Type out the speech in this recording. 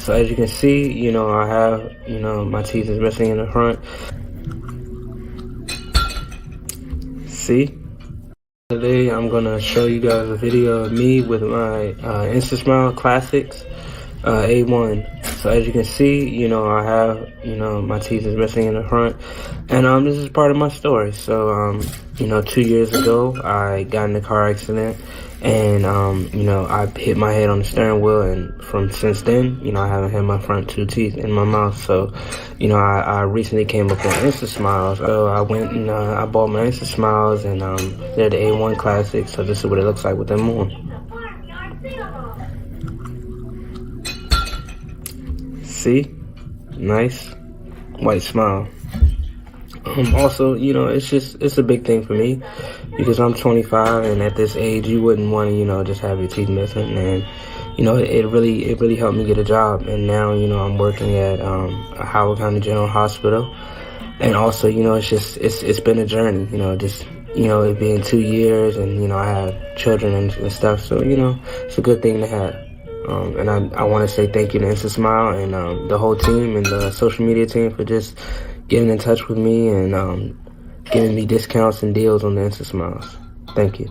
So as you can see, I have, my teeth is missing in the front. See? Today I'm gonna show you guys a video of me with my instasmile classics A1. So as you can see, I have, my teeth is missing in the front, and this is part of my story. So 2 years ago I got in a car accident, and I hit my head on the steering wheel, and since then, I haven't had my front two teeth in my mouth. So I recently came up on instasmiles. So I went and I bought my instasmiles, and they're the A1 classics. So this is what it looks like with them on. See? Nice white smile. Also, it's a big thing for me because I'm 25, and at this age you wouldn't want to, just have your teeth missing. And it really helped me get a job, and now I'm working at a Howard County General Hospital. And also, it's been a journey, it being 2 years, and I have children and stuff, so it's a good thing to have. And I want to say thank you to instasmile and the whole team and the social media team for just getting in touch with me and giving me discounts and deals on the instasmiles. Thank you.